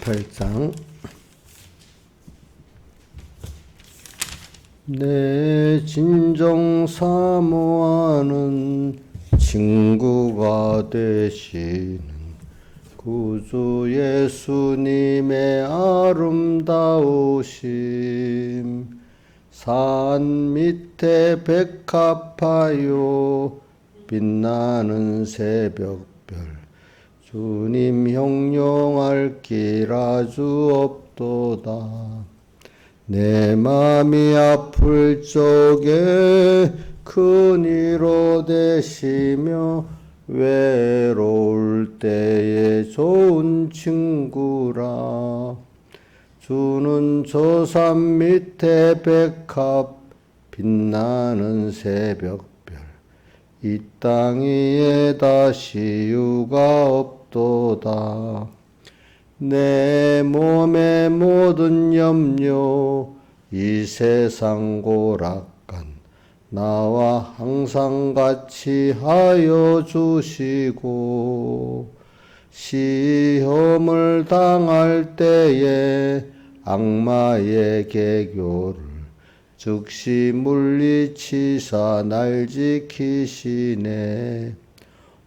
18장. 내 진정 사모하는 친구가 되시는 구주 예수님의 아름다우심, 산 밑에 백합하여 빛나는 새벽별, 주님 형용할 길 아주 없도다. 내 맘이 아플 적에 큰 위로 되시며 외로울 때에 좋은 친구라. 주는 저 산 밑에 백합 빛나는 새벽별, 이 땅 위에 다시 유가 없도다. 내 몸의 모든 염려, 이 세상 고락간 나와 항상 같이 하여 주시고, 시험을 당할 때에 악마의 개교를 즉시 물리치사 날 지키시네.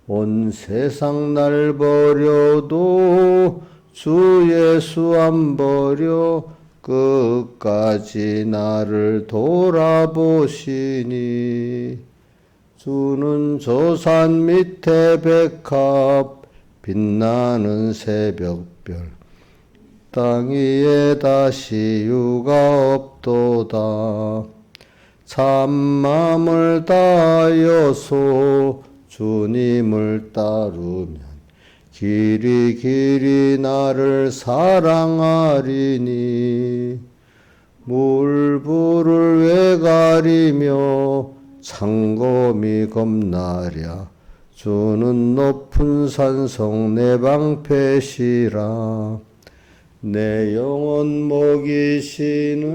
온 세상 날 버려도 주 예수 안 버려 끝까지 나를 돌아보시니. 주는 저 산 밑에 백합 빛나는 새벽별, 땅 위에 다시 유가 없도다. 참맘을 다하여서 주님을 따르면 길이 길이 나를 사랑하리니. 물불을 왜 가리며 창검이 겁나랴. 주는 높은 산성 내 방패시라. 내 영혼 먹이시는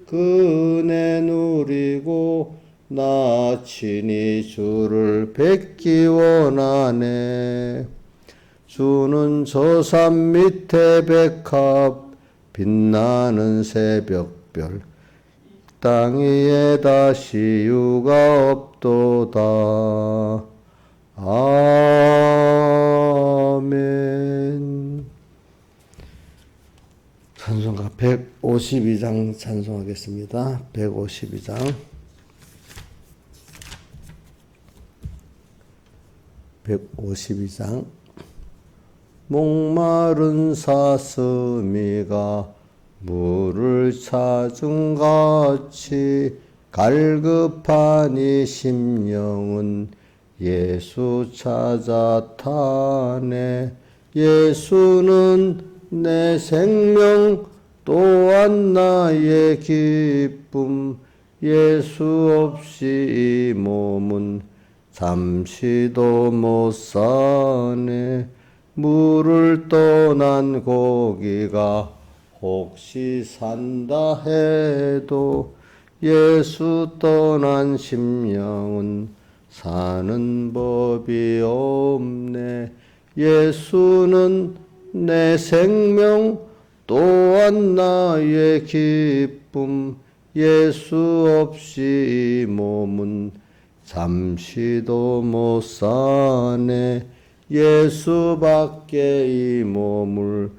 그 은혜 누리고 나 친히 주를 뵙기 원하네. 주는 저 산 밑에 백합 빛나는 새벽별, 땅 위에 다시 유가 없도다. 아멘. 찬송가 152장 찬송하겠습니다. 152장. 152장. 목마른 사슴이가 물을 찾은 같이 갈급한 이 심령은 예수 찾아 타네. 예수는 내 생명 또한 나의 기쁨, 예수 없이 이 몸은 잠시도 못 사네. 물을 떠난 고기가 혹시 산다 해도 예수 떠난 심령은 사는 법이 없네. 예수는 내 생명 또한 나의 기쁨, 예수 없이 이 몸은 잠시도 못 사네. 예수밖에 이 몸을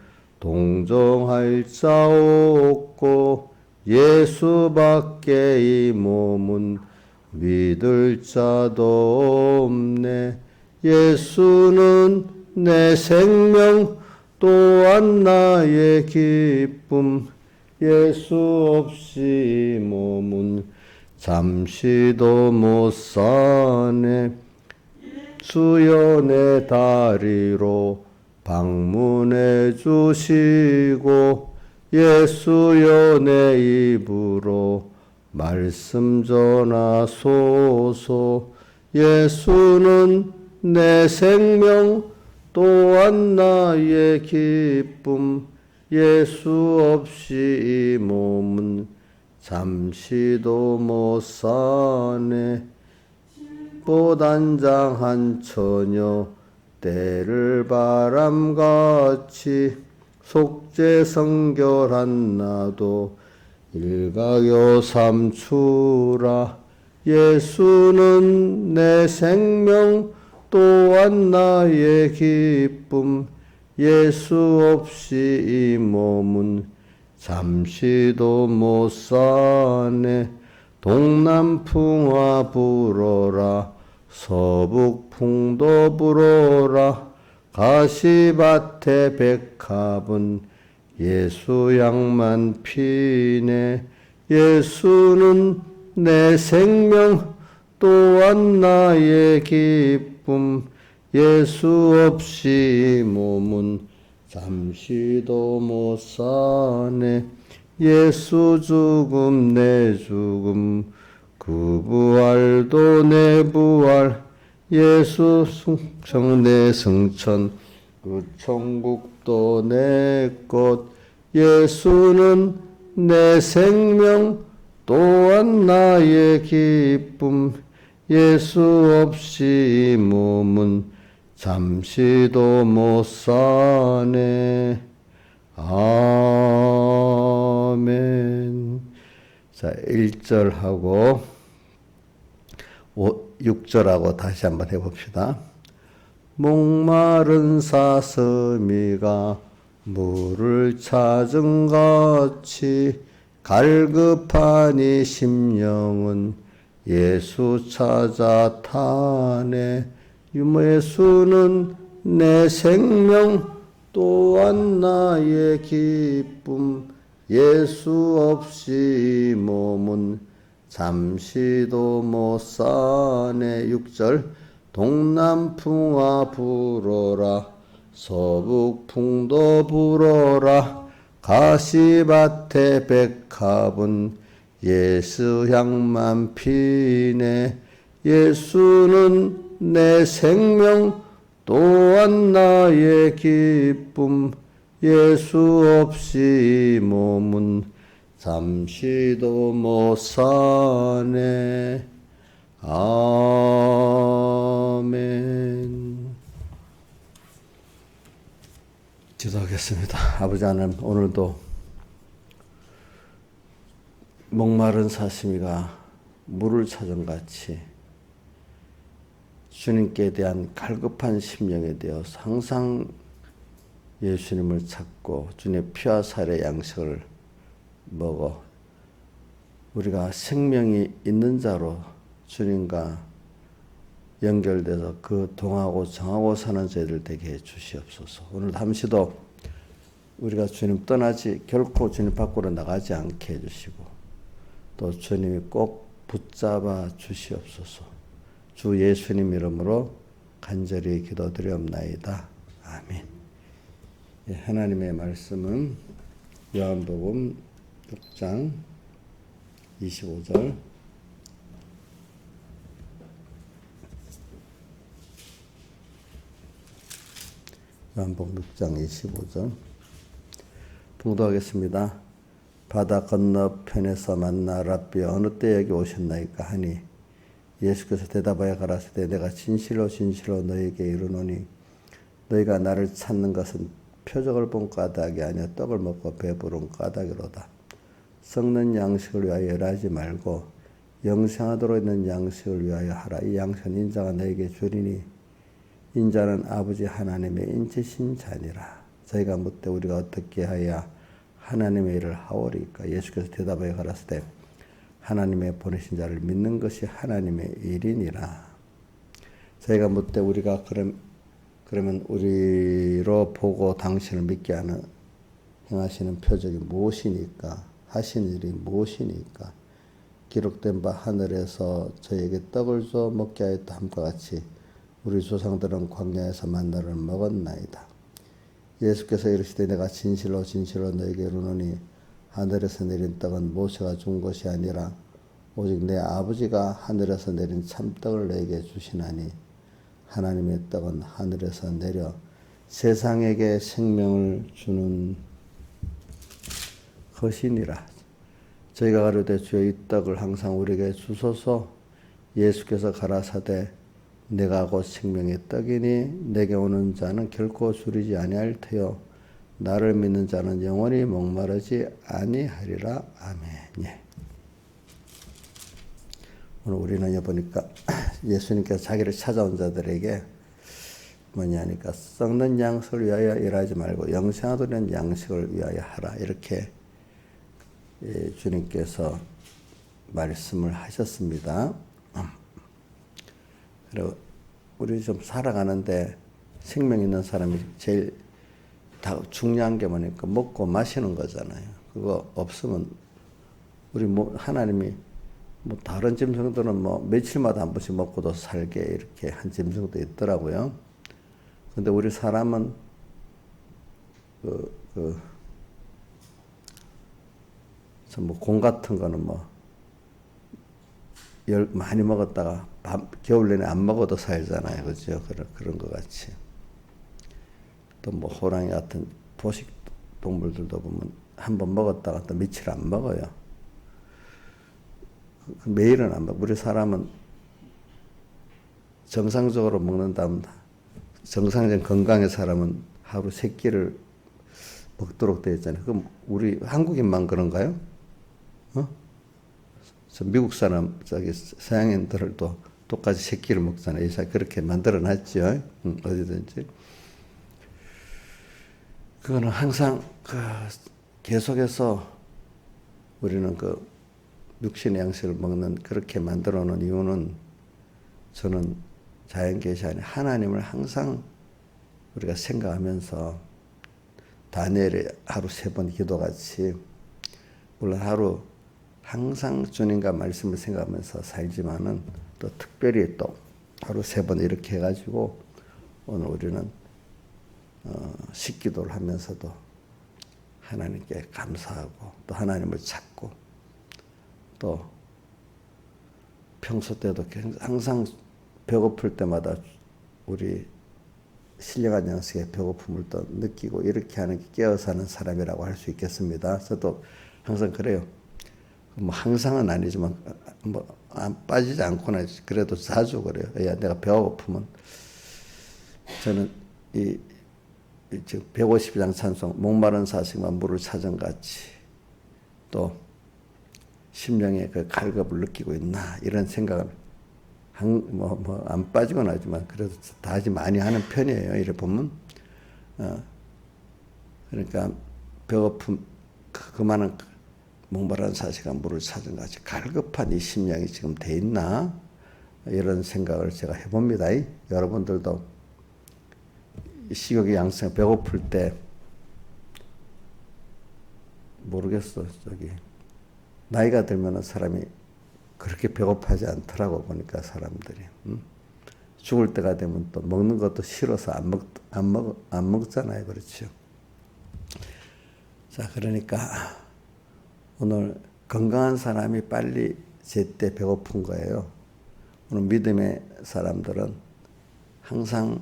동정할 자 없고, 예수밖에 이 몸은 믿을 자도 없네. 예수는 내 생명 또한 나의 기쁨, 예수 없이 이 몸은 잠시도 못 사네. 주여 내 다리로 방문해 주시고, 예수여 내 입으로 말씀 전하소서. 예수는 내 생명 또한 나의 기쁨, 예수 없이 이 몸은 잠시도 못 사네. 꽃단장한 처녀 때를 바람같이 속죄 성결한 나도 일가교 삼추라. 예수는 내 생명 또한 나의 기쁨. 예수 없이 이 몸은 잠시도 못 사네. 동남풍화 불어라. 서북풍도 불어라. 가시밭에 백합은 예수 향만 피네. 예수는 내 생명 또한 나의 기쁨. 예수 없이 몸은 잠시도 못 사네. 예수 죽음 내 죽음 그 부활도 내 부활. 예수 승천 내 승천 그 천국도 내 것. 예수는 내 생명 또한 나의 기쁨. 예수 없이 이 몸은 잠시도 못 사네. 아멘. 자, 1절하고 6절하고 다시 한번 해봅시다. 목마른 사슴이가 물을 찾은 같이 갈급한 이 심령은 예수 찾아 타네. 예수는 내 생명 또한 나의 기쁨. 예수 없이 이 몸은 잠시도 못 사네. 6절 동남풍화 불어라. 서북풍도 불어라. 가시밭에 백합은 예수 향만 피네. 예수는 내 생명 또한 나의 기쁨. 예수 없이 이 몸은 잠시도 못 사네. 아멘. 기도하겠습니다. 아버지 하나님, 오늘도 목마른 사슴이가 물을 찾은 같이 주님께 대한 갈급한 심령에 대해 항상 예수님을 찾고 주님의 피와 살의 양식을 먹어 우리가 생명이 있는 자로 주님과 연결돼서 그 동하고 정하고 사는 저희들 되게 해 주시옵소서. 오늘 잠시도 우리가 주님 떠나지 결코 주님 밖으로 나가지 않게 해주시고 또 주님이 꼭 붙잡아 주시옵소서. 주 예수님 이름으로 간절히 기도드리옵나이다. 아멘. 예, 하나님의 말씀은 요한복음 6장 25절 요한복음 6장 25절 봉독하겠습니다. 바다 건너편에서 만나 랍비 어느 때 여기 오셨나이까 하니 예수께서 대답하여 가라사대 내가 진실로 진실로 너희에게 이르노니 너희가 나를 찾는 것은 표적을 본 까닭이 아니라 떡을 먹고 배부른 까닭이로다. 썩는 양식을 위하여 일하지 말고 영생하도록 있는 양식을 위하여 하라. 이 양식은 인자가 너에게 주리니 인자는 아버지 하나님의 인치신 자니라. 저희가 묻되 우리가 어떻게 하여야 하나님의 일을 하오리까? 예수께서 대답하여 가라사대 하나님의 보내신 자를 믿는 것이 하나님의 일이니라. 저희가 묻되 우리가 그러면 우리로 보고 당신을 믿게 하는 행하시는 표적이 무엇이니까? 하신 일이 무엇이니까? 기록된 바 하늘에서 저에게 떡을 줘 먹게 하였다 함과 같이 우리 조상들은 광야에서 만나를 먹었나이다. 예수께서 이르시되 내가 진실로 진실로 너에게 이르노니 하늘에서 내린 떡은 모세가 준 것이 아니라 오직 내 아버지가 하늘에서 내린 참떡을 너에게 주시나니 하나님의 떡은 하늘에서 내려 세상에게 생명을 주는 것이니라. 저희가 가로되 주여 이 떡을 항상 우리에게 주소서. 예수께서 가라사대 내가 곧 생명의 떡이니 내게 오는 자는 결코 줄이지 아니할 터요 나를 믿는 자는 영원히 목마르지 아니하리라. 아멘. 예. 오늘 우리는 보니까 예수님께서 자기를 찾아온 자들에게 뭐냐니까 썩는 양식을 위하여 일하지 말고 영생하도록 양식을 위하여 하라. 이렇게 주님께서 말씀을 하셨습니다. 그리고 우리 좀 살아가는데 생명 있는 사람이 제일 중요한 게 뭐니까 먹고 마시는 거잖아요. 그거 없으면 우리 하나님이 다른 짐승들은 며칠마다 한 번씩 먹고도 살게 이렇게 한 짐승도 있더라고요. 근데 우리 사람은 공 같은 거는 많이 먹었다가 겨울 내내 안 먹어도 살잖아요. 그죠? 그런 것 같이. 또 호랑이 같은 포식 동물들도 보면 한 번 먹었다가 또 며칠 안 먹어요. 매일은 안 먹어. 우리 사람은 정상적으로 먹는다면 정상적인 건강의 사람은 하루 3끼를 먹도록 되어 있잖아요. 그럼 우리 한국인만 그런가요? 미국 사람, 서양인들도 똑같이 3끼를 먹잖아요. 그렇게 만들어 놨죠. 어디든지. 그거는 항상 계속해서 우리는 육신의 양식을 먹는 그렇게 만들어 놓은 이유는 저는 자연계시 안에 하나님을 항상 우리가 생각하면서 다니엘의 하루 3번 기도같이 물론 하루 항상 주님과 말씀을 생각하면서 살지만은 또 특별히 또 하루 3번 이렇게 해가지고 오늘 우리는 식기도를 하면서도 하나님께 감사하고 또 하나님을 찾고 또 평소 때도 항상 배고플 때마다 우리 신령한 양식의 배고픔을 또 느끼고 이렇게 하는 게 깨어 사는 사람이라고 할 수 있겠습니다. 저도 항상 그래요. 항상은 아니지만 빠지지 않거나 그래도 자주 그래요. 야, 내가 배고프면 저는 이 150장 찬송 목마른 사식만 물을 찾은 같이 또 심령의 갈급을 느끼고 있나 이런 생각을 안 빠지곤 하지만 그래도 다시 많이 하는 편이에요. 이래 보면 그러니까 배고픔 그만한 목마른 사식한 물을 찾은 같이 갈급한 이 심령이 지금 돼 있나 이런 생각을 제가 해봅니다. 여러분들도 식욕의 양성 배고플 때 모르겠어. 나이가 들면 사람이 그렇게 배고파지 않더라고 보니까 사람들이. 죽을 때가 되면 또 먹는 것도 싫어서 안 먹잖아요. 그렇죠. 자, 그러니까 오늘 건강한 사람이 빨리 제때 배고픈 거예요. 오늘 믿음의 사람들은 항상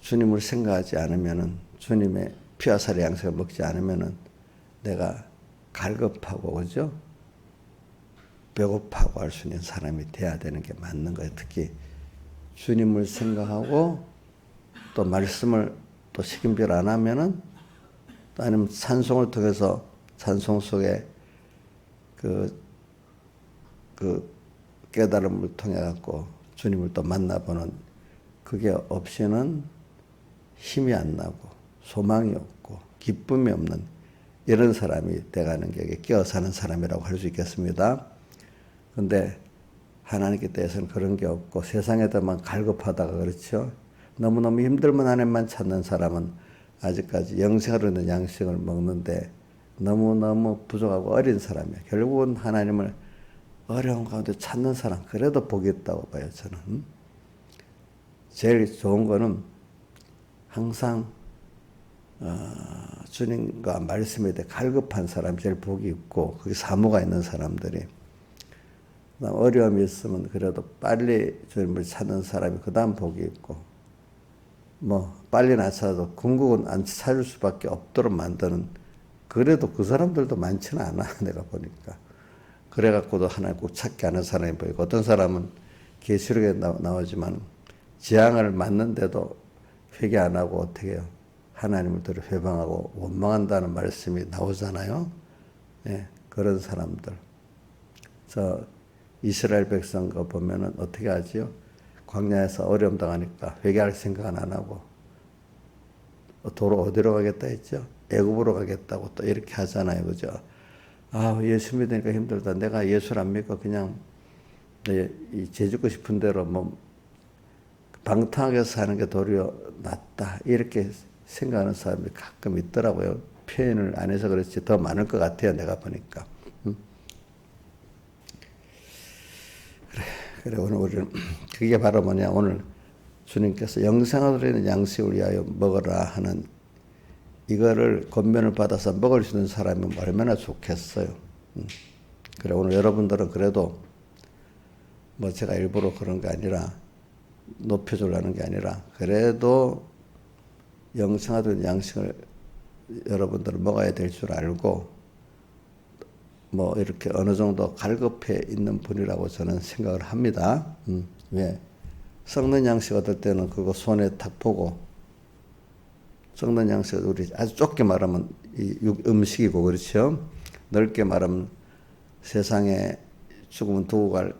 주님을 생각하지 않으면은 주님의 피와 살의 양식을 먹지 않으면은 내가 갈급하고 그죠? 배고파고 할 수 있는 사람이 돼야 되는 게 맞는 거예요. 특히 주님을 생각하고 또 말씀을 또 식인별 안 하면은 또 아니면 찬송을 통해서 찬송 속에 그 깨달음을 통해 갖고 주님을 또 만나보는 그게 없이는 힘이 안 나고 소망이 없고 기쁨이 없는 이런 사람이 돼가는 게 끼어 사는 사람이라고 할 수 있겠습니다. 근데 하나님께 대해서는 그런 게 없고 세상에다만 갈급하다가 그렇죠. 너무너무 힘들면 하나님만 찾는 사람은 아직까지 영생으로 있는 양식을 먹는데 너무너무 부족하고 어린 사람이야. 결국은 하나님을 어려운 가운데 찾는 사람 그래도 복이 있다고 봐요. 저는. 제일 좋은 거는 항상 주님과 말씀에 대해 갈급한 사람 제일 복이 있고 그게 사모가 있는 사람들이 어려움이 있으면 그래도 빨리 주님을 찾는 사람이 그 다음 복이 있고 빨리 나서도 궁극은 안 찾을 수밖에 없도록 만드는 그래도 그 사람들도 많지는 않아 내가 보니까 그래갖고도 하나님 꼭 찾게 하는 사람이 보이고 어떤 사람은 계시록에 나오지만 재앙을 맞는데도 회개 안 하고 어떻게 해요? 하나님을 들어 회방하고 원망한다는 말씀이 나오잖아요. 예, 그런 사람들. 저 이스라엘 백성 거 보면은 어떻게 하지요? 광야에서 어려움 당하니까 회개할 생각은 안 하고 도로 어디로 가겠다 했죠? 애굽으로 가겠다고 또 이렇게 하잖아요, 그죠? 아, 예수 믿으니까 힘들다. 내가 예수를 안 믿고 그냥 제주고 싶은 대로 뭐 방탕하게 사는 게 도리어 낫다 이렇게 생각하는 사람이 가끔 있더라고요. 표현을 안 해서 그렇지 더 많을 것 같아요, 내가 보니까. 그래 오늘 우리는 그게 바로 뭐냐, 오늘 주님께서 영생하도록 있는 양식을 위하여 먹으라 하는 이거를 권면을 받아서 먹을 수 있는 사람이면 얼마나 좋겠어요. 그래 오늘 여러분들은 그래도 뭐 제가 일부러 그런 게 아니라 높여주려는 게 아니라 그래도 영생하도록 양식을 여러분들은 먹어야 될 줄 알고 뭐 이렇게 어느 정도 갈급해 있는 분이라고 저는 생각을 합니다. 왜? 썩는 양식 얻을 때는 그거 손에 탁 보고, 썩는 양식은 우리 아주 좁게 말하면 이 음식이고, 그렇죠? 넓게 말하면 세상에 죽으면 두고 갈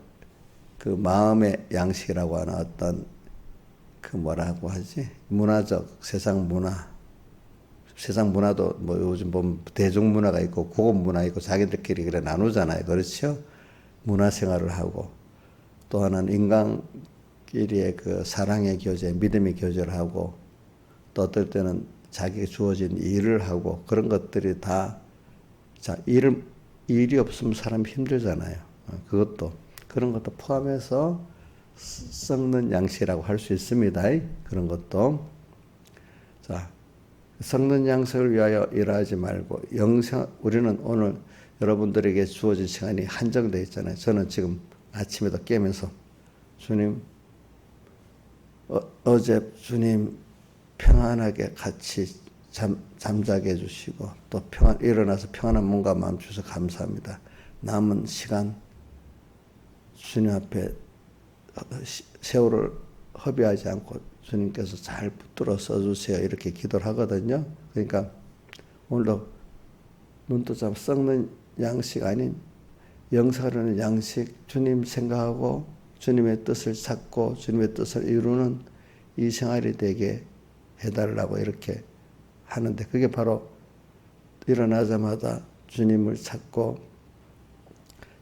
그 마음의 양식이라고 하는 어떤 그 뭐라고 하지? 문화적 세상 문화도 뭐 요즘 보면 대중문화가 있고 고급문화 있고 자기들끼리 그래 나누잖아요. 그렇죠? 문화생활을 하고 또 하나는 인간끼리의 그 사랑의 교제, 믿음의 교제를 하고 또 어떨 때는 자기가 주어진 일을 하고 그런 것들이 다 일이 없으면 사람이 힘들잖아요. 그것도 그런 것도 포함해서 썩는 양식이라고 할 수 있습니다. 그런 것도. 자, 썩는 양식을 위하여 일하지 말고 우리는 오늘 여러분들에게 주어진 시간이 한정되어 있잖아요. 저는 지금 아침에도 깨면서 주님 어제 주님 평안하게 같이 잠자게 해주시고 또 일어나서 평안한 몸과 마음 주셔서 감사합니다. 남은 시간 주님 앞에 세월을 허비하지 않고 주님께서 잘 붙들어 써주세요. 이렇게 기도를 하거든요. 그러니까 오늘도 눈뜨자마자 썩는 양식 아닌 영생하려는 양식, 주님 생각하고 주님의 뜻을 찾고 주님의 뜻을 이루는 이 생활이 되게 해달라고 이렇게 하는데 그게 바로 일어나자마자 주님을 찾고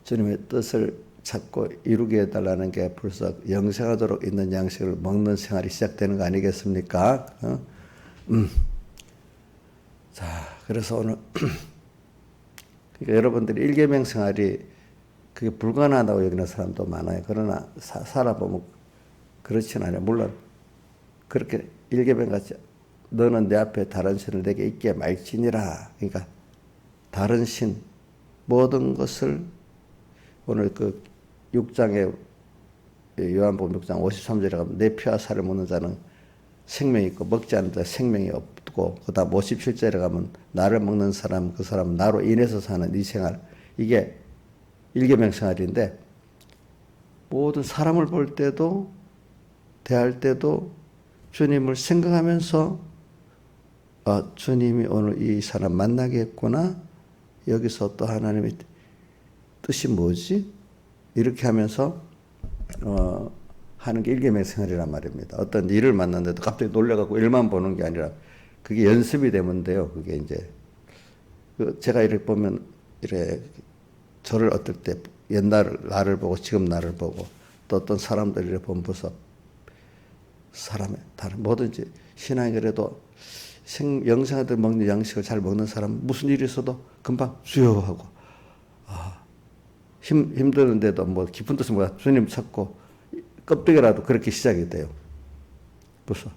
주님의 뜻을 찾고 이루게 해달라는 게 벌써 영생하도록 있는 양식을 먹는 생활이 시작되는 거 아니겠습니까? 자, 그래서 오늘 그러니까 여러분들이 일계명 생활이 그게 불가능하다고 여기는 사람도 많아요. 그러나 살아보면 그렇진 않아요. 물론 그렇게 일계명 같이 너는 내 앞에 다른 신을 내게 있게 말지니라. 그러니까 다른 신 모든 것을 오늘 그 6장에 요한복음 6장 53절에 가면 내 피와 살을 먹는 자는 생명이 있고 먹지 않는 자 생명이 없고 그 다음 57절에 가면 나를 먹는 사람 그 사람은 나로 인해서 사는 이 생활 이게 일계명 생활인데 모든 사람을 볼 때도 대할 때도 주님을 생각하면서 주님이 오늘 이 사람 만나게 했구나 여기서 또 하나님의 뜻이 뭐지? 이렇게 하면서 하는 게 일계명 생활이란 말입니다. 어떤 일을 만났는데도 갑자기 놀래갖고 일만 보는 게 아니라 그게 연습이 되면 돼요. 그게 이제 제가 이렇게 보면 이래 저를 어떨 때 옛날 나를 보고 지금 나를 보고 또 어떤 사람들을 보면 벌써 사람의 다른 뭐든지 신앙이 그래도 영생아들 먹는 양식을 잘 먹는 사람 무슨 일이 있어도 금방 주여 하고 힘드는데도 뭐 깊은 뜻은 뭐야 주님 찾고 껍데기라도 그렇게 시작이 돼요. 벌써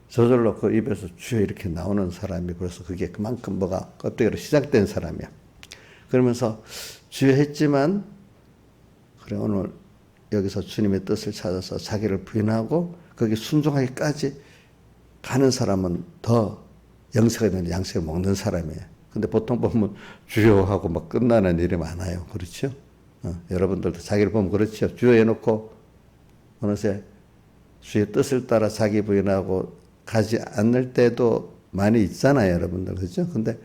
저절로 그 입에서 주여 이렇게 나오는 사람이 벌써 그게 그만큼 뭐가 껍데기로 시작된 사람이야. 그러면서 주여 했지만 그래 오늘 여기서 주님의 뜻을 찾아서 자기를 부인하고 거기 순종하기까지 가는 사람은 더 영생이 되는 양식을 먹는 사람이에요. 근데 보통 보면 주여 하고 막 끝나는 일이 많아요. 그렇죠? 여러분들도 자기를 보면 그렇죠. 주여 해놓고 어느새 주의 뜻을 따라 자기 부인하고 가지 않을 때도 많이 있잖아요, 여러분들. 그죠? 근데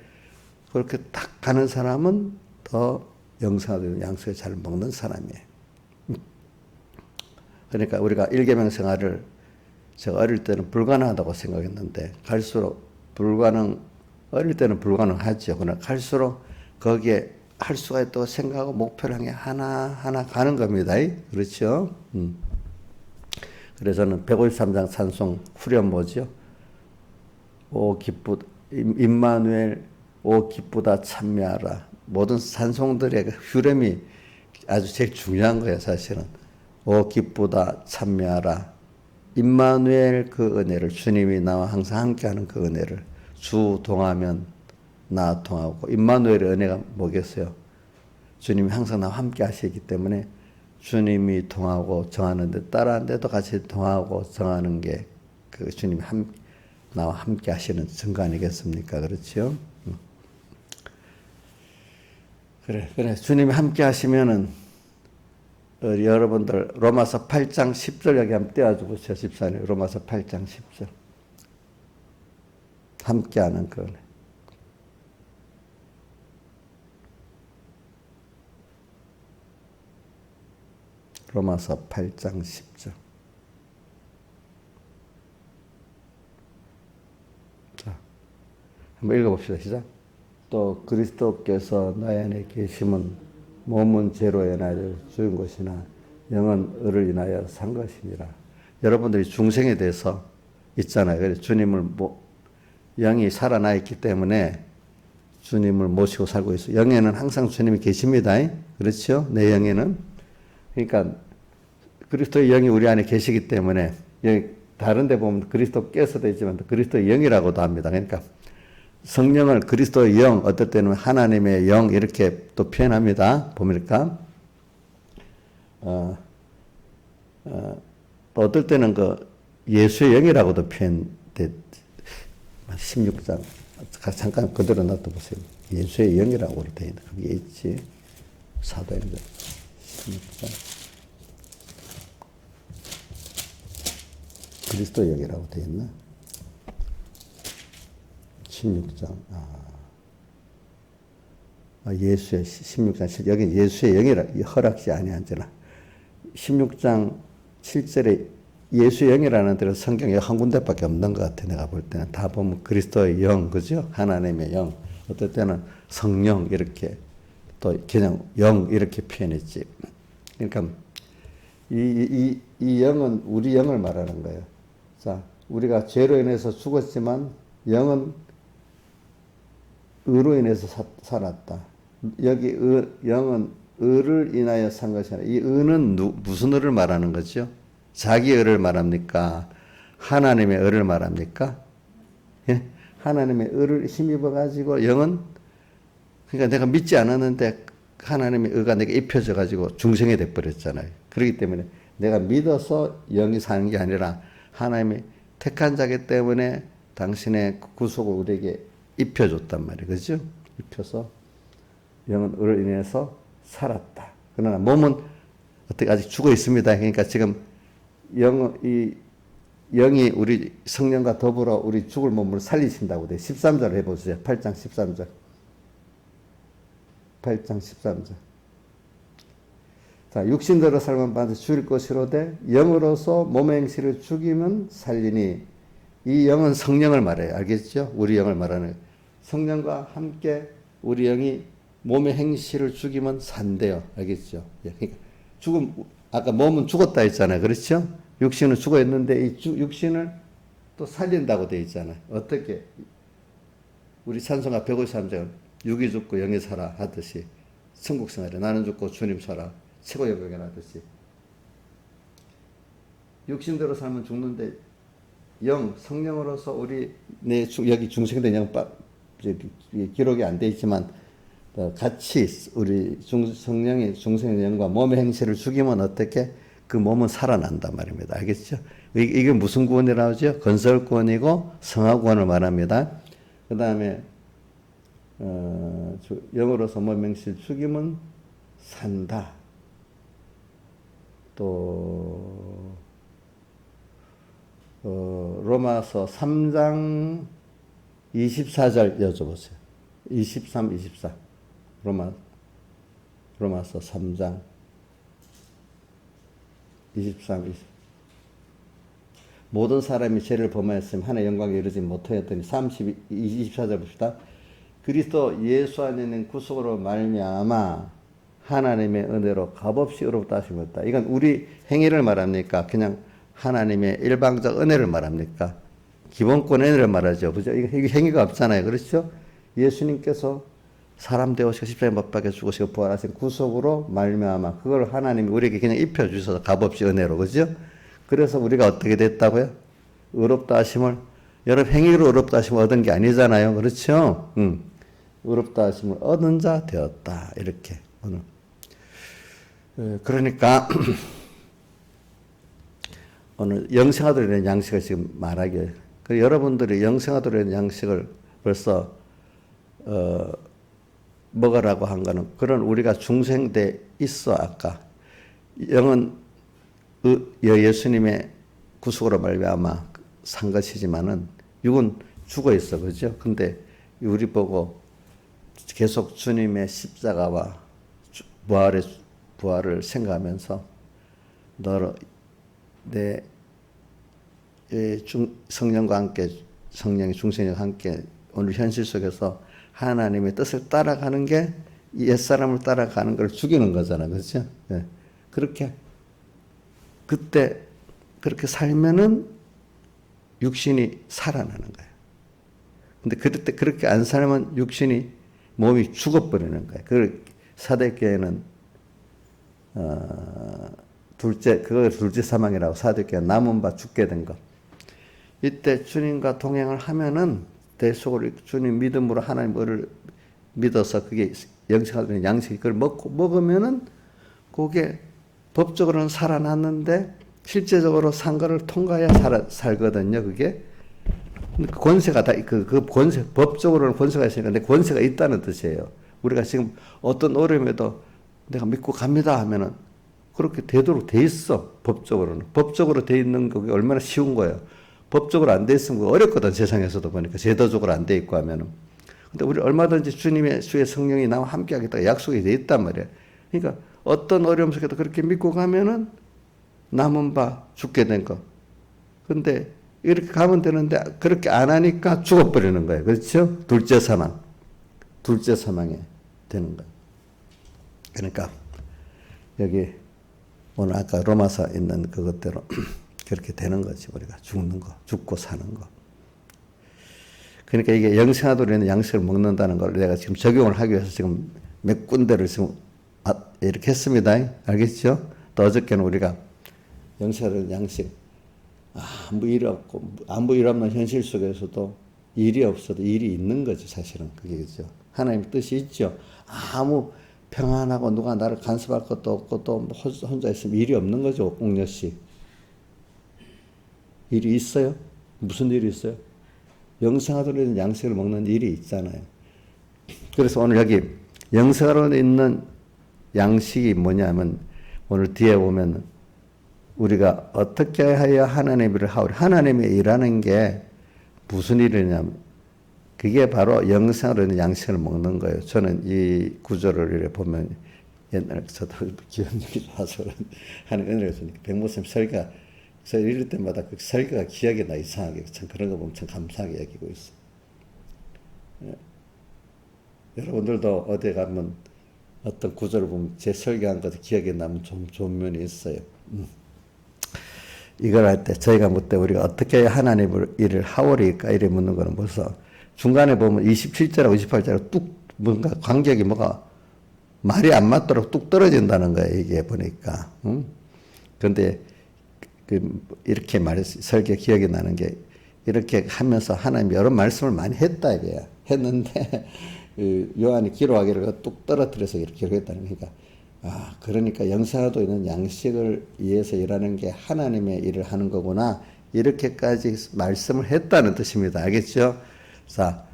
그렇게 딱 가는 사람은 더 영성하고 양식을 잘 먹는 사람이에요. 그러니까 우리가 일계명 생활을 제가 어릴 때는 불가능하다고 생각했는데 갈수록 어릴 때는 불가능하죠. 그러나 갈수록 거기에 할 수가 있다고 생각하고 목표를 향해 하나하나 가는 겁니다. 그렇죠? 그래서 저는 153장 찬송 후렴 뭐죠? 임마누엘 오 기쁘다 참여하라. 모든 찬송들의 그 후렴이 아주 제일 중요한 거예요, 사실은. 오 기쁘다 참여하라. 임마누엘 그 은혜를, 주님이 나와 항상 함께하는 그 은혜를, 주 동하면 나 동하고. 임마누엘의 은혜가 뭐겠어요? 주님이 항상 나와 함께 하시기 때문에 주님이 동하고 정하는데 따라하는데도 같이 동하고 정하는 게 그 주님이 나와 함께 하시는 증거 아니겠습니까? 그렇죠? 그래. 주님이 함께 하시면은, 여러분들, 로마서 8장 10절 여기 한번 떼어주고 보세요. 집사님. 로마서 8장 10절. 함께 하는 그 은혜. 로마서 8장 10절. 자, 한번 읽어봅시다. 시작. 또 그리스도께서 나의 안에 계심은 몸은 죄로 인하여 죽은 것이나 영은 의를 인하여 산 것이니라. 여러분들이 중생에 대해서 있잖아요. 그래서 주님을 영이 살아나 있기 때문에 주님을 모시고 살고 있어요. 영에는 항상 주님이 계십니다. 그렇죠? 내 영에는. 그러니까 그리스도의 영이 우리 안에 계시기 때문에, 다른 데 보면 그리스도께서 되지만 그리스도의 영이라고도 합니다. 그러니까 성령을 그리스도의 영, 어떨 때는 하나님의 영 이렇게 또 표현합니다. 보니까 또 어떨 때는 그 예수의 영이라고도 표현돼. 16장 잠깐 그대로 놔둬보세요. 예수의 영이라고 되어 있는 그게 있지. 사도행전 16장 그리스도의 영이라고 되어 있나? 16장. 예수의 16장 여기 예수의 영이라 허락지 아니한지나 16장 7절에 예수의 영이라는 데는 성경에 한 군데밖에 없는 것 같아. 내가 볼 때는 다 보면 그리스도의 영, 그죠? 하나님의 영. 어떨 때는 성령 이렇게 또 그냥 영 이렇게 표현했지. 그러니까 이 영은 우리 영을 말하는 거예요. 자, 우리가 죄로 인해서 죽었지만 영은 의로 인해서 살았다. 여기 영은 의를 인하여 산 것이 아니라, 이 의는 무슨 의를 말하는 거죠? 자기 의를 말합니까? 하나님의 의를 말합니까? 예? 하나님의 의를 힘입어 가지고 영은, 그러니까 내가 믿지 않았는데 하나님의 의가 내게 입혀져 가지고 중생이 돼 버렸잖아요. 그렇기 때문에 내가 믿어서 영이 사는 게 아니라 하나님이 택한 자기 때문에 당신의 구속을 우리에게 입혀줬단 말이에요. 그죠? 입혀서 영은 의를 인해서 살았다. 그러나 몸은 어떻게 아직 죽어 있습니다. 그러니까 지금 영이 우리 성령과 더불어 우리 죽을 몸을 살리신다고 돼. 13절 해보세요. 8장 13절. 8장 13절. 자, 육신대로 삶은 반드시 죽일 것이로되 영으로서 몸의 행실을 죽이면 살리니, 이 영은 성령을 말해요. 알겠죠? 우리 영을 말하는. 성령과 함께 우리 영이 몸의 행실을 죽이면 산대요. 알겠죠? 그러니까 아까 몸은 죽었다 했잖아요. 그렇죠? 육신은 죽어 있는데 이 육신을 또 살린다고 되어 있잖아요. 어떻게? 우리 찬송가 153장 육이 죽고 영이 살아 하듯이 천국 생활에 나는 죽고 주님 살아 최고의 영광을 하듯이 육신대로 살면 죽는데 성령으로서 우리 여기 중생된 영 기록이 안 돼 있지만 같이 우리 성령의 중생의 영과 몸의 행실을 죽이면 어떻게? 그 몸은 살아난단 말입니다. 알겠죠? 이게 무슨 구원이라고 하죠? 건설 구원이고 성화 구원을 말합니다. 그 다음에 영으로서 몸의 행실 죽이면 산다. 또 로마서 3장 24절 여쭤보세요. 23, 24. 로마서 3장 23, 24. 모든 사람이 죄를 범하였으면 하나의 영광에 이르지 못하였더니 24절 봅시다. 그리스도 예수 안에 있는 구속으로 말미암아 하나님의 은혜로 값없이 의롭다 하심을 얻다. 이건 우리 행위를 말합니까? 그냥 하나님의 일방적 은혜를 말합니까? 기본권 은혜를 말하죠. 그죠? 이게 행위가 없잖아요. 그렇죠? 예수님께서 사람 되어서 십자가에 못 박혀 죽으시고 부활하신 구속으로 말미암아 그걸 하나님이 우리에게 그냥 입혀 주셔서 값없이 은혜로. 그죠? 그래서 우리가 어떻게 됐다고요? 의롭다 하심을, 여러분 행위로 의롭다 하심을 얻은 게 아니잖아요. 그렇죠? 의롭다 하심을 얻은 자 되었다. 이렇게 오늘. 그러니까 오늘 영생하도록 되는 양식을 지금 말하기에, 여러분들이 영생하도록 되는 양식을 벌써 먹으라고 한 거는, 그런 우리가 중생돼 있어. 아까 영은 예수님의 구속으로 말미암아 산 것이지만은 육은 죽어 있어. 그죠? 근데 우리 보고 계속 주님의 십자가와 부활을 생각하면서 내 성령과 함께, 성령의 중생과 함께 오늘 현실 속에서 하나님의 뜻을 따라가는 게 옛사람을 따라가는 걸 죽이는 거잖아. 그렇죠? 네. 그때 그렇게 살면은 육신이 살아나는 거예요. 근데 그때 그렇게 안 살면 육신이, 몸이 죽어버리는 거예요. 그 사대교회는 그걸 둘째 사망이라고, 사대교회 남은 바 죽게 된 것. 이때 주님과 동행을 하면은 대속으로 주님 믿음으로 하나님을 믿어서 그게 영생하는 양식, 그걸 먹으면은 그게 법적으로는 살아났는데 실제적으로 산 거를 통과해야 살거든요. 그게 권세가 다 그 권세, 법적으로는 권세가 있으니까, 근데 권세가 있다는 뜻이에요. 우리가 지금 어떤 어려움에도 내가 믿고 갑니다 하면은 그렇게 되도록 돼 있어. 법적으로 돼 있는 게 얼마나 쉬운 거예요. 법적으로 안 돼 있으면 어렵거든. 세상에서도 보니까 제도적으로 안 돼 있고 하면은. 근데 우리 얼마든지 주님의 주의 성령이 나와 함께 하겠다 약속이 돼 있단 말이에요. 그러니까 어떤 어려움 속에도 그렇게 믿고 가면은 남은 바 죽게 된 거. 근데 이렇게 가면 되는데 그렇게 안 하니까 죽어버리는 거예요. 그렇죠? 둘째 사망에 되는 거예요. 그러니까 여기 오늘 아까 로마서 있는 그것대로 그렇게 되는 거지. 우리가 죽는 거, 죽고 사는 거. 그러니까 이게 영생하도록 있는 양식을 먹는다는 걸 내가 지금 적용을 하기 위해서 지금 몇 군데를 지금 이렇게 했습니다. 알겠죠? 또 어저께는 우리가 영생하도록 있는 양식, 아무 일 없고, 아무 일 없는 현실 속에서도 일이 없어도 일이 있는 거죠. 사실은 그게, 그죠? 하나님 뜻이 있죠. 아무 평안하고 누가 나를 간섭할 것도 없고 또 혼자 있으면 일이 없는 거죠. 옥녀씨. 일이 있어요? 무슨 일이 있어요? 영생하도록 있는 양식을 먹는 일이 있잖아요. 그래서 오늘 여기 영생하도록 있는 양식이 뭐냐면, 오늘 뒤에 보면 우리가 어떻게 하여 하나님의 일을 하오리. 하나님의 일하는 게 무슨 일이냐면 그게 바로 영생으로 있는 양식을 먹는 거예요. 저는 이 구조를 이렇게 보면 옛날에 저도 기억력이 좋아서 하는 은혜를 주니까 백모쌤 설교, 저 이럴 때마다 그 설교가 기억이 나. 이상하게. 참 그런 거 보면 참 감사하게 여기고 있어. 예. 여러분들도 어디 가면 어떤 구조를 보면 제 설교한 것도 기억에 남으면 좀 좋은 면이 있어요. 이걸 할 때 저희가 묻되 우리가 어떻게 하나님의 일을 하오리까 이래 묻는 거는 벌써 중간에 보면 27절하고 28절하고 뚝 뭔가 간격이 뭐가 말이 안 맞도록 뚝 떨어진다는 거예요. 이게 보니까. 그런데 이렇게 설교 기억이 나는 게, 이렇게 하면서 하나님 여러 말씀을 많이 했다 이거야. 했는데 요한이 기록하기를 뚝 떨어뜨려서 이렇게 기록했다는 거니까. 그러니까 영생하도 있는 양식을 위해서 일하는 게 하나님의 일을 하는 거구나. 이렇게까지 말씀을 했다는 뜻입니다. 알겠죠? 자,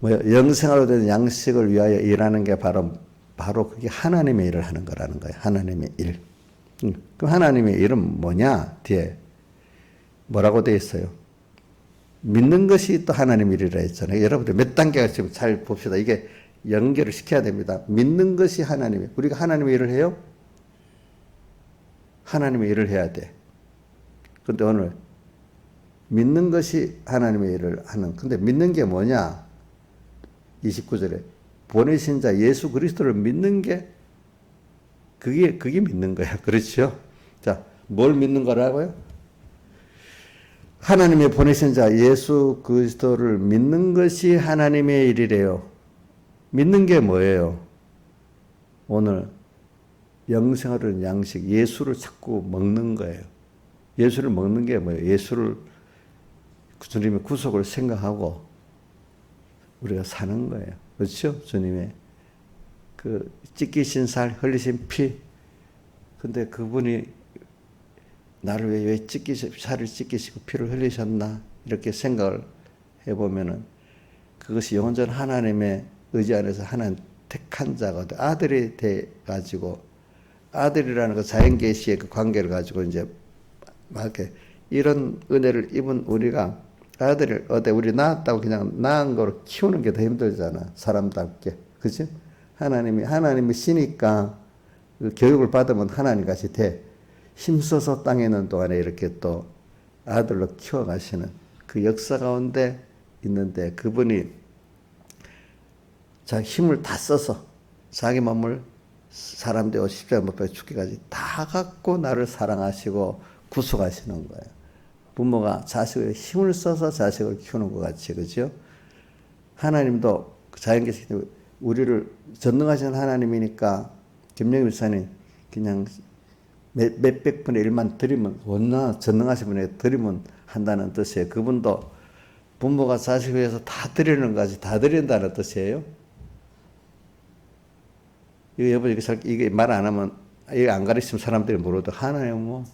영생하도 되는 양식을 위하여 일하는 게 바로 그게 하나님의 일을 하는 거라는 거예요. 하나님의 일. 그럼 하나님의 일은 뭐냐? 뒤에 뭐라고 되어 있어요? 믿는 것이 또 하나님 일이라 했잖아요. 여러분들 몇 단계가 지금 잘 봅시다. 이게 연결을 시켜야 됩니다. 믿는 것이 하나님의, 우리가 하나님의 일을 해요? 하나님의 일을 해야 돼. 근데 오늘 믿는 것이 하나님의 일을 하는. 근데 믿는 게 뭐냐? 29절에 보내신 자 예수 그리스도를 믿는 게 그게 믿는 거야. 그렇죠? 자, 뭘 믿는 거라고요? 하나님의 보내신 자 예수 그리스도를 믿는 것이 하나님의 일이래요. 믿는 게 뭐예요? 오늘 영생하는 양식, 예수를 자꾸 먹는 거예요. 예수를 먹는 게 뭐예요? 예수를, 주님의 구속을 생각하고 우리가 사는 거예요. 그렇죠? 주님의 그 찢기신 살, 흘리신 피. 근데 그분이 나를 왜 살을 찢기시고 피를 흘리셨나? 이렇게 생각을 해보면은 그것이 영원전 하나님의 의지 안에서 하나님 택한 자가 아들이 돼가지고 아들이라는 그 자연계시의 그 관계를 가지고 이제 막 이렇게 이런 은혜를 입은 우리가 아들을 우리 낳았다고 그냥 낳은 거로 키우는 게 더 힘들잖아. 사람답게. 그치? 하나님이 시니까 그 교육을 받으면 하나님 같이 돼. 힘써서 땅에 있는 동안에 이렇게 또 아들로 키워가시는 그 역사 가운데 있는데 그분이 자기 힘을 다 써서 자기 몸을 사람 되어 십자가 못 박혀 죽기까지 다 갖고 나를 사랑하시고 구속하시는 거예요. 부모가 자식을 힘을 써서 자식을 키우는 것 같이, 그죠? 하나님도 자연계시 우리를 전능하신 하나님이니까 김영일 목사님 그냥 몇백 분의 1만 드리면 워낙 전능하신 분에게 드리면 한다는 뜻이에요. 그분도 부모가 자식을 위해서 다 드리는 것까지 다 드린다는 뜻이에요. 이거 여보 이게 말 안 하면 이거 안 가르치면 사람들이 모르도 하나님 뭐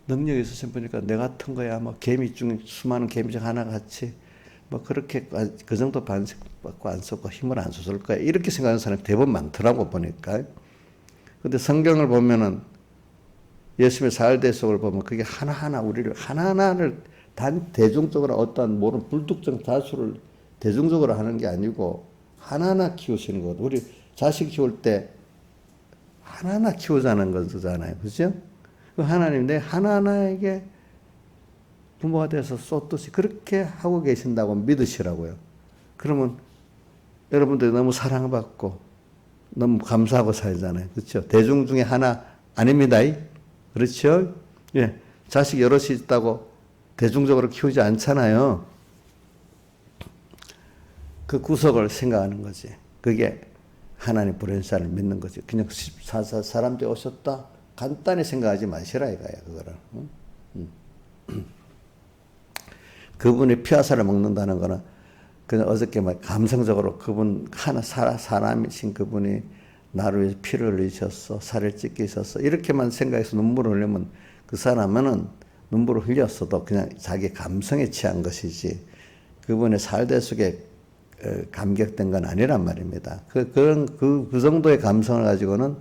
능력이 있으신 분이니까 내 같은 거야 뭐 개미 중 수많은 개미 중 하나 같이 뭐 그렇게 그 정도 반석 받고 안 썼고 힘을 안 썼을 거야 이렇게 생각하는 사람이 대부분 많더라고 보니까. 근데 성경을 보면은 예수님의 사활대속을 보면 그게 하나하나 우리를 하나하나를 대중적으로 어떠한 모든 불특정 다수를 대중적으로 하는 게 아니고 하나하나 키우시는 거거든. 우리 자식 키울 때 하나하나 키우자는 거잖아요. 그죠? 하나님 내 하나하나에게 부모가 돼서 쏟듯이 그렇게 하고 계신다고 믿으시라고요. 그러면 여러분들이 너무 사랑받고 너무 감사하고 살잖아요. 그렇죠? 대중 중에 하나 아닙니다. 그렇죠? 예. 자식 여럿이 있다고 대중적으로 키우지 않잖아요. 그 구속을 생각하는 거지. 그게 하나님 보낸 자를 믿는 거지. 그냥 사람들이 오셨다. 간단히 생각하지 마시라 이거야, 그거를. 그분이 피화살을 먹는다는 거는 그냥 어저께 막 감성적으로 그분 사람이신 그분이 나를 위해서 피를 흘리셨어, 살을 찢기셨어 이렇게만 생각해서 눈물을 흘리면 그 사람은 눈물을 흘렸어도 그냥 자기 감성에 취한 것이지 그분의 살대 속에 감격된 건 아니란 말입니다. 그 정도의 감성을 가지고는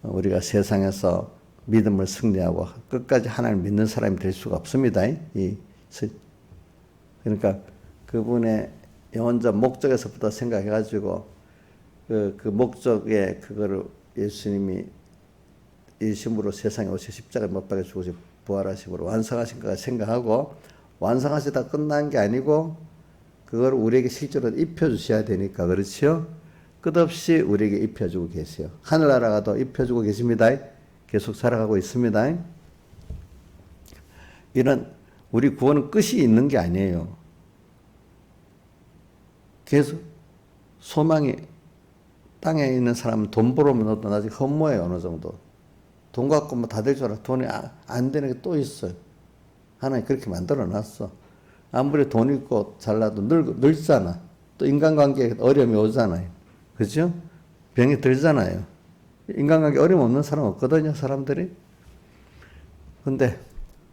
우리가 세상에서 믿음을 승리하고 끝까지 하나님을 믿는 사람이 될 수가 없습니다. 그러니까 그분의 영원적 목적에서부터 생각해가지고 그 목적에 그거를 예수님이 예수님으로 세상에 오셔 십자가에 못 박혀 죽으시 부활하심으로 완성하신 거가 생각하고 완성하시다 끝난 게 아니고 그걸 우리에게 실제로 입혀주셔야 되니까 그렇죠? 끝없이 우리에게 입혀주고 계세요. 하늘나라가도 입혀주고 계십니다. 계속 살아가고 있습니다. 이런 우리 구원은 끝이 있는 게 아니에요. 계속 소망이 땅에 있는 사람은 돈 벌어오면 너도 나중에 허무해요. 어느 정도. 돈 갖고 뭐 다 될 줄 알아. 돈이 안 되는 게 또 있어요. 하나님 그렇게 만들어 놨어. 아무리 돈 있고 잘나도 늙잖아. 또 인간관계에 어려움이 오잖아요. 그죠? 병이 들잖아요. 인간관계 어려움 없는 사람 없거든요. 사람들이. 근데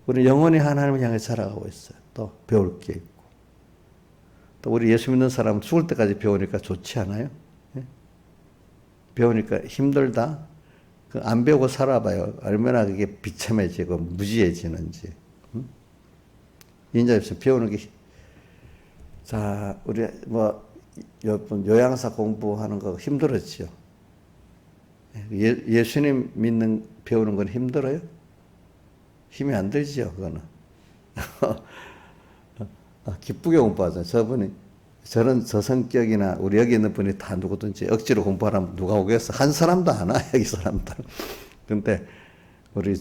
우리 영원히 하나님을 향해 살아가고 있어요. 또 배울 게 있고. 또 우리 예수 믿는 사람은 죽을 때까지 배우니까 좋지 않아요? 예? 배우니까 힘들다? 안 배우고 살아봐요. 얼마나 그게 비참해지고 무지해지는지. 인자입시 배우는 게, 자, 우리 요양사 공부하는 거 힘들었지요. 예수님 믿는 배우는 건 힘들어요? 힘이 안 들지요, 그거는. 기쁘게 공부하잖아요. 저는 저 성격이나 우리 여기 있는 분이 다 누구든지 억지로 공부하라면 누가 오겠어? 한 사람도 안 와, 여기 사람들. 근데 우리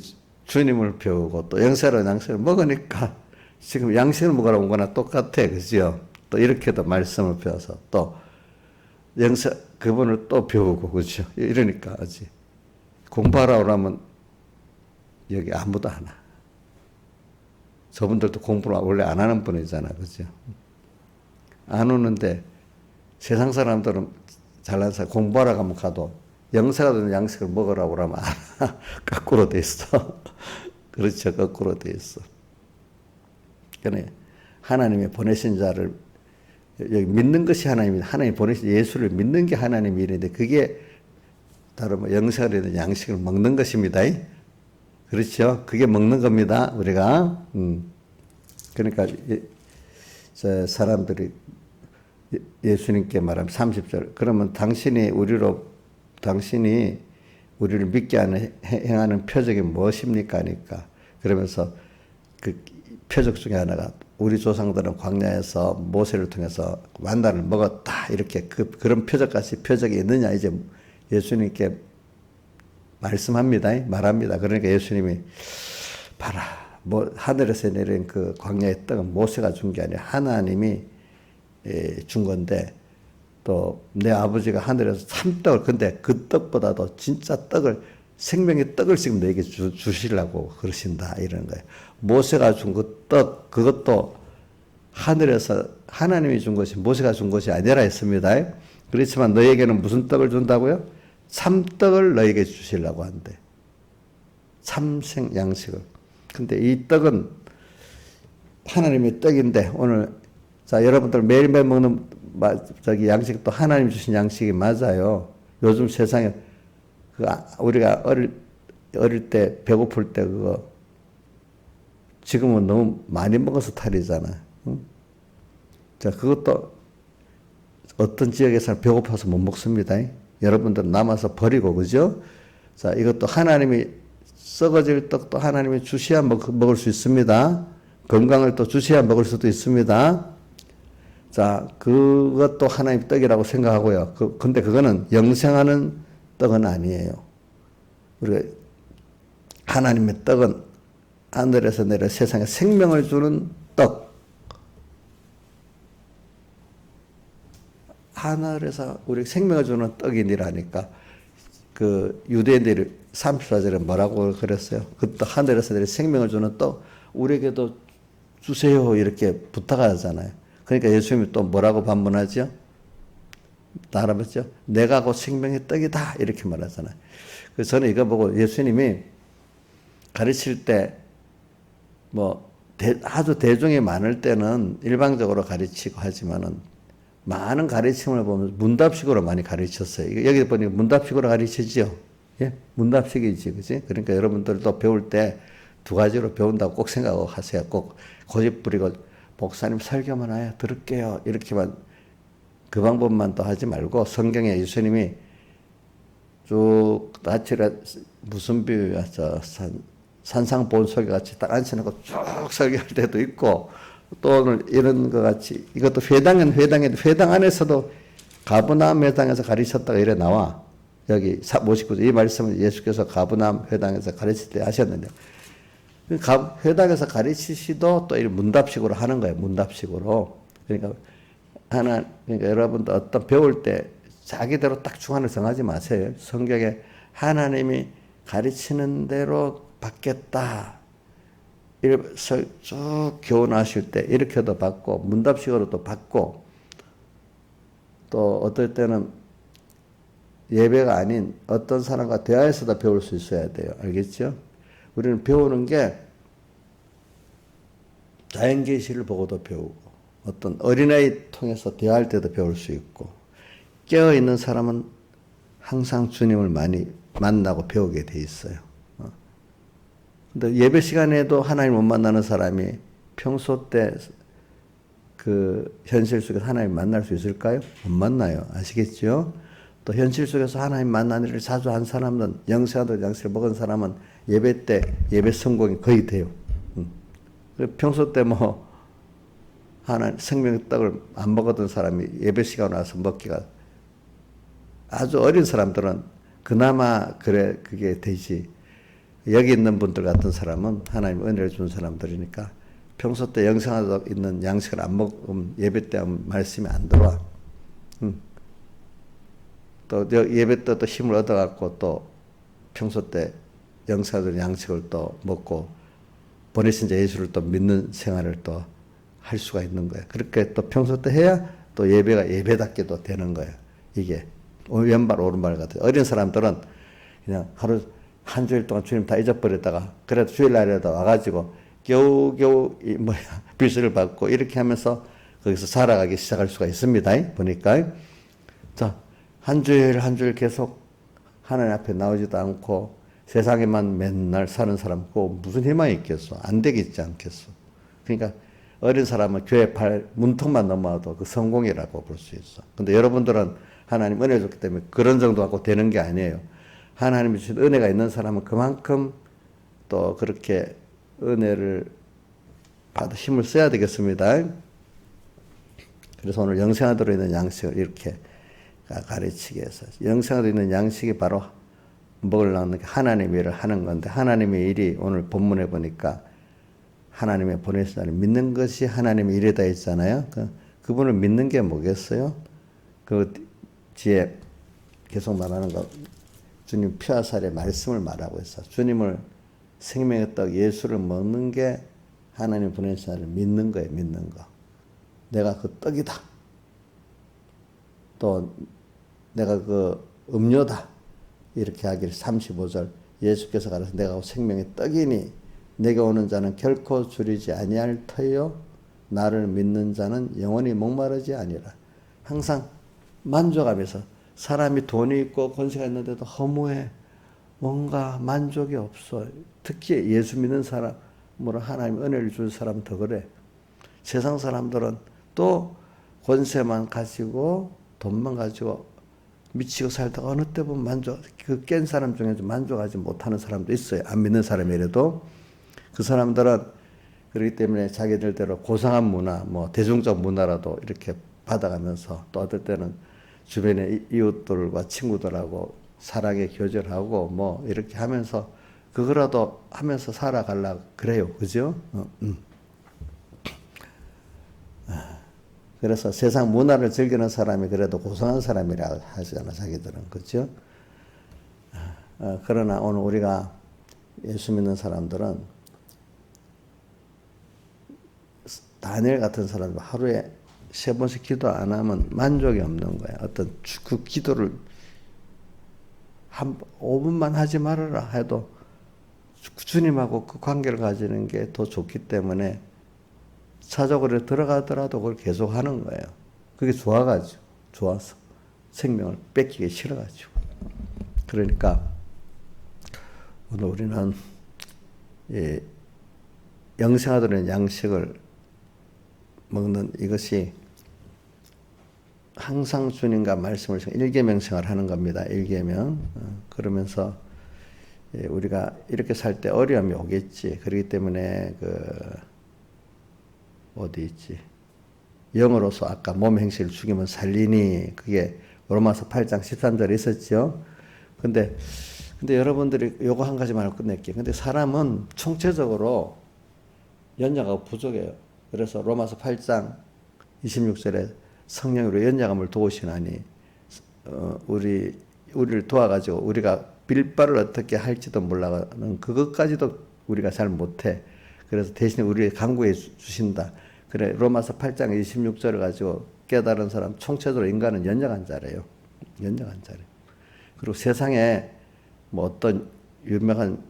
주님을 배우고 또 양식을 먹으니까 지금 양식을 먹으러 온 거나 똑같아. 그죠? 또 이렇게도 말씀을 배워서 또 그분을 또 배우고, 그죠? 이러니까, 아직. 공부하라 그러면 여기 아무도 안 와. 저분들도 공부를 원래 안 하는 분이잖아. 그죠? 안 오는데 세상 사람들은 잘난 사람 공부하러 가면 가도 영세가 되는 양식을 먹으라고 그러면 안 와. 거꾸로 돼 있어. 그렇죠. 거꾸로 돼 있어. 그러니 하나님이 보내신 자를 여기 믿는 것이 하나님입니다. 하나님이 보내신 예수를 믿는 게 하나님의 일인데 그게 다른 영세가 되는 양식을 먹는 것입니다. 그렇죠? 그게 먹는 겁니다. 우리가. 그러니까 사람들이 예수님께 말하면 30절 그러면 당신이 우리를 믿게 하는 행하는 표적이 무엇입니까? 하니까 그러면서 그 표적 중에 하나가 우리 조상들은 광야에서 모세를 통해서 만나를 먹었다 이렇게 그런 표적이 있느냐 이제 예수님께 말합니다. 그러니까 예수님이 봐라, 하늘에서 내린 그 광야의 떡은 모세가 준 게 아니라 하나님이 준 건데 또 내 아버지가 하늘에서 참떡을 근데 그 떡보다도 진짜 생명의 떡을 지금 너에게 주시려고 그러신다 이러는 거예요. 모세가 준 그 떡 그것도 하늘에서 하나님이 준 것이 모세가 준 것이 아니라 했습니다. 그렇지만 너에게는 무슨 떡을 준다고요? 참떡을 너에게 주시려고 한대. 참생 양식을. 근데 이 떡은 하나님의 떡인데 오늘 자 여러분들 매일매일 먹는 양식도 하나님 주신 양식이 맞아요. 요즘 세상에 우리가 어릴 때 배고플 때 그거 지금은 너무 많이 먹어서 탈이잖아. 응? 자 그것도 어떤 지역에서는 배고파서 못 먹습니다. 여러분들 남아서 버리고 그죠? 자 이것도 하나님이 썩어질 떡도 하나님이 주셔야 먹을 수 있습니다. 건강을 또 주셔야 먹을 수도 있습니다. 자 그것도 하나님 떡이라고 생각하고요. 근데 그거는 영생하는 떡은 아니에요. 우리가 하나님의 떡은 하늘에서 내려 세상에 생명을 주는 떡. 하늘에서 우리 생명을 주는 떡이니라니까 그 유대인들이 34절에 뭐라고 그랬어요? 그 떡 하늘에서 내려 생명을 주는 떡 우리에게도 주세요 이렇게 부탁하잖아요. 그러니까 예수님이 또 뭐라고 반문하죠? 따라붙죠? 내가 곧 생명의 떡이다 이렇게 말하잖아요. 그래서 저는 이거 보고 예수님이 가르칠 때 아주 대중이 많을 때는 일방적으로 가르치고 하지만은 많은 가르침을 보면 문답식으로 많이 가르쳤어요. 여기 보니까 문답식으로 가르치죠. 예? 문답식이지, 그지? 그러니까 여러분들도 배울 때 두 가지로 배운다고 꼭 생각하고 하세요. 꼭 고집 부리고 목사님 설교만 해야 들을게요. 이렇게만 그 방법만 또 하지 말고 성경에 예수님이 쭉 나치라 무슨 비유야? 산상본설교 같이 딱 앉혀놓고 쭉 설교할 때도 있고 또 오늘 이런 것 같이 이것도 회당 안에서도 가브나움 회당에서 가르쳤다가 이래 나와. 여기 59절 이 말씀을 예수께서 가브나움 회당에서 가르칠 때 하셨는데 회당에서 가르치시도 또 이 문답식으로 하는 거예요. 문답식으로. 그러니까 여러분들 어떤 배울 때 자기대로 딱 주관을 정하지 마세요. 성경에 하나님이 가르치는 대로 받겠다. 이래서 쭉 교훈하실 때 이렇게도 받고 문답식으로도 받고 또 어떨 때는 예배가 아닌 어떤 사람과 대화에서도 배울 수 있어야 돼요. 알겠죠? 우리는 배우는 게 자연계시를 보고도 배우고 어떤 어린아이 통해서 대화할 때도 배울 수 있고 깨어있는 사람은 항상 주님을 많이 만나고 배우게 돼 있어요. 근데 예배 시간에도 하나님 못 만나는 사람이 평소 때 그 현실 속에서 하나님 만날 수 있을까요? 못 만나요. 아시겠죠? 또 현실 속에서 하나님 만나는 일을 자주 한 사람은, 영생하도 양식을 먹은 사람은 예배 때 예배 성공이 거의 돼요. 평소 때 뭐 하나님 생명의 떡을 안 먹었던 사람이 예배 시간 와서 먹기가, 아주 어린 사람들은 그나마 그게 되지. 여기 있는 분들 같은 사람은 하나님 은혜를 준 사람들이니까 평소 때 영생하도 있는 양식을 안 먹으면 예배 때 말씀이 안 들어와. 또 예배 때 또 힘을 얻어갖고 또 평소 때 영생하도 양식을 또 먹고 보내신 자 예수를 또 믿는 생활을 또 할 수가 있는 거예요. 그렇게 또 평소 때 해야 또 예배가 예배답게도 되는 거예요. 이게 왼발 오른발 같아요. 어린 사람들은 그냥 하루 한 주일 동안 주님 다 잊어버렸다가 그래도 주일날에도 와가지고 겨우겨우 빌스를 받고 이렇게 하면서 거기서 살아가기 시작할 수가 있습니다. 보니까 자, 한 주일 계속 하나님 앞에 나오지도 않고 세상에만 맨날 사는 사람 꼭 무슨 희망이 있겠어? 안 되겠지 않겠어? 그러니까 어린 사람은 교회 문턱만 넘어와도 그 성공이라고 볼 수 있어. 근데 여러분들은 하나님 은혜 줬기 때문에 그런 정도 갖고 되는 게 아니에요. 하나님이 주신 은혜가 있는 사람은 그만큼 또 그렇게 은혜를 받아 힘을 써야 되겠습니다. 그래서 오늘 영생하도록 있는 양식을 이렇게 가르치게 해서, 영생하도록 있는 양식이 바로 먹으려는 하나님의 일을 하는 건데, 하나님의 일이 오늘 본문에 보니까 하나님의 보내신 자를 믿는 것이 하나님의 일이다 했잖아요. 그분을 믿는 게 뭐겠어요? 그 뒤에 계속 말하는 거, 주님 피와 살의 말씀을 말하고 있어. 주님을 생명의 떡 예수를 먹는 게 하나님 보내신 자를 믿는 거예요. 믿는 거. 내가 그 떡이다. 또 내가 그 음료다. 이렇게 하기를 35절 예수께서 가라사 내가 생명의 떡이니 내게 오는 자는 결코 줄이지 아니할 터요 나를 믿는 자는 영원히 목마르지 아니라. 항상 만족하면서, 사람이 돈이 있고 권세가 있는데도 허무해. 뭔가 만족이 없어. 특히 예수 믿는 사람으로 하나님 은혜를 줄 사람 더 그래. 세상 사람들은 또 권세만 가지고 돈만 가지고 미치고 살다가 어느 때 보면 그 깬 사람 중에서 만족하지 못하는 사람도 있어요. 안 믿는 사람이라도. 그 사람들은 그렇기 때문에 자기들대로 고상한 문화, 뭐 대중적 문화라도 이렇게 받아가면서, 또 어떨 때는 주변의 이웃들과 친구들하고 사랑의 교제하고 뭐 이렇게 하면서 그거라도 하면서 살아가려고 그래요. 그죠? 그래서 세상 문화를 즐기는 사람이 그래도 고상한 사람이라 하잖아, 자기들은. 그죠? 그러나 오늘 우리가 예수 믿는 사람들은 다니엘 같은 사람도 하루에 3번씩 기도 안 하면 만족이 없는 거야. 어떤 그 기도를 5분만 하지 말아라 해도 주님하고 그 관계를 가지는 게 더 좋기 때문에 사적으로 들어가더라도 그걸 계속 하는 거예요. 그게 좋아가지고, 좋아서 생명을 뺏기기 싫어가지고. 그러니까 오늘 우리는 영생하도록 양식을 먹는 이것이 항상 주님과 말씀을 일계명생활 하는 겁니다. 일계명. 그러면서 우리가 이렇게 살 때 어려움이 오겠지. 그렇기 때문에 어디 있지? 영으로서 아까 몸 행실을 죽이면 살리니, 그게 로마서 8장 13절에 있었죠. 근데 여러분들이 요거 한 가지만 끝낼게요. 근데 사람은 총체적으로 연약하고 부족해요. 그래서 로마서 8장 26절에 성령으로 연약함을 도우시나니 우리를 도와가지고 우리가 빌바를 어떻게 할지도 몰라는 그것까지도 우리가 잘 못해. 그래서 대신에 우리를 간구해 주신다. 그래, 로마서 8장 26절을 가지고 깨달은 사람, 총체적으로 인간은 연약한 자래요. 연약한 자래. 그리고 세상에 뭐 어떤 유명한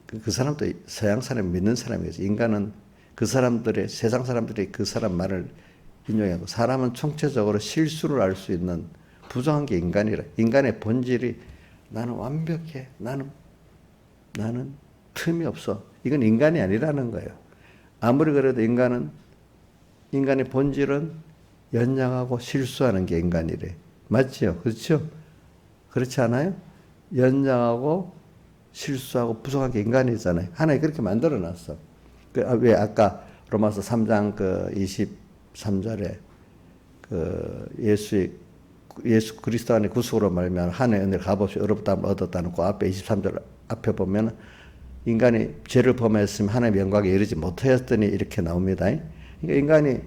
그 사람도 서양 사람 믿는 사람이겠지. 인간은 세상 사람들이 그 사람 말을 인용하고, 사람은 총체적으로 실수를 할 수 있는 부정한 게 인간이라. 인간의 본질이 나는 완벽해. 나는 틈이 없어. 이건 인간이 아니라는 거예요. 아무리 그래도 인간의 본질은 연약하고 실수하는 게 인간이래. 맞죠? 그렇죠? 그렇지 않아요? 연약하고 실수하고 부족한 게 인간이잖아요. 하나님 그렇게 만들어 놨어. 왜 아까 로마서 3장 23절에 예수 그리스도 안에 구속으로 말미암아 하나님의 은혜를 값없이 의롭다함을 얻었다는 그 앞에 23절 앞에 보면 인간이 죄를 범했으면 하나님의 영광에 이르지 못하였더니 이렇게 나옵니다. 그러니까 인간이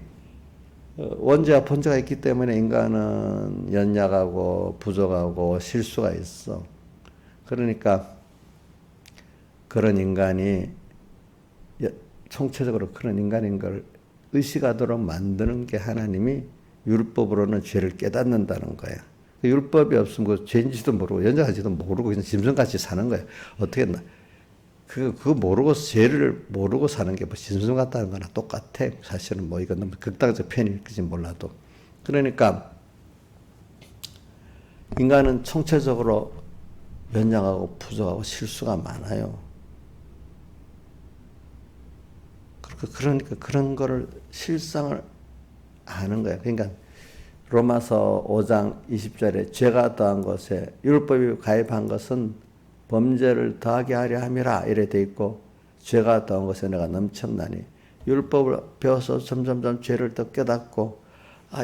원죄와 본죄가 있기 때문에 인간은 연약하고 부족하고 실수가 있어. 그러니까 그런 인간이 총체적으로 그런 인간인 걸 의식하도록 만드는 게 하나님이 율법으로는 죄를 깨닫는다는 거야. 율법이 없으면 그 죄인지도 모르고 연약한지도 모르고 그냥 짐승같이 사는 거야. 어떻게 했나? 그거 모르고 죄를 모르고 사는 게 뭐 짐승 같다는 거나 똑같아. 사실은 뭐 이건 너무 극단적 표현일지 몰라도. 그러니까 인간은 총체적으로 연약하고 부족하고 실수가 많아요. 그러니까 그런 거를 실상을 아는 거야. 그러니까 로마서 5장 20절에 죄가 더한 것에 율법이 가입한 것은 범죄를 더하게 하려 함이라 이래 돼 있고 죄가 더한 것에 내가 넘쳤나니 율법을 배워서 점점점 죄를 더 깨닫고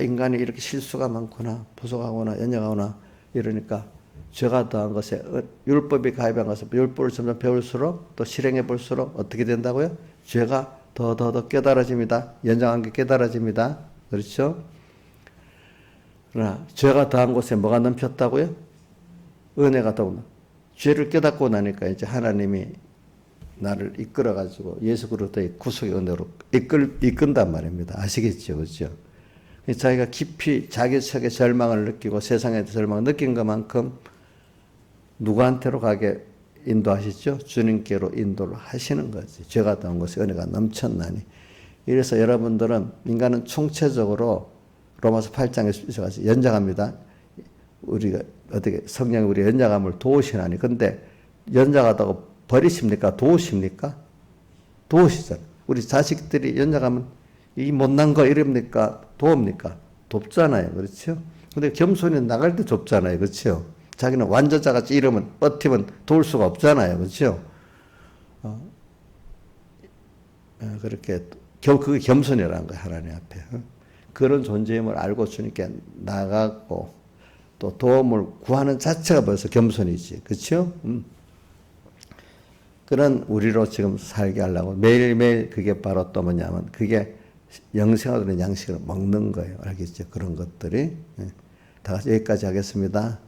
인간이 이렇게 실수가 많구나 부족하구나 연약하구나 이러니까 죄가 더한 것에 율법이 가입한 것은 율법을 점점 배울수록 또 실행해 볼수록 어떻게 된다고요? 죄가 더 깨달아집니다. 연장한 게 깨달아집니다. 그렇죠? 그러나 죄가 더한 곳에 뭐가 넘쳤다고요? 은혜가 더구나. 죄를 깨닫고 나니까 이제 하나님이 나를 이끌어가지고 예수 그리스도의 구속의 은혜로 이끈단 말입니다. 아시겠죠? 그렇죠? 자기가 깊이 자기 속의 절망을 느끼고 세상에 대해서 절망을 느낀 것만큼 누구한테로 가게 인도하시죠? 주님께로 인도를 하시는 거지. 죄가 더한 곳에 은혜가 넘쳤나니. 이래서 여러분들은 인간은 총체적으로 로마서 8장에 연약합니다. 우리가 어떻게 성령이 우리 연약함을 도우시나니. 근데 연약하다고 버리십니까? 도우십니까? 도우시잖아요. 우리 자식들이 연약하면 이 못난 거 이럽니까? 도웁니까? 돕잖아요. 그렇죠? 근데 겸손히 나갈 때 돕잖아요. 그렇죠? 자기는 완전자같이 이러면 버티면 도울 수가 없잖아요. 그렇죠? 그렇게 그게 겸손이라는 거예요. 하나님 앞에. 그런 존재임을 알고 주님께 나가고 또 도움을 구하는 자체가 벌써 겸손이지. 그렇죠? 그런 우리로 지금 살게 하려고 매일매일 그게 바로 또 뭐냐면 그게 영생하도록 양식을 먹는 거예요. 알겠죠? 그런 것들이. 다 같이 여기까지 하겠습니다.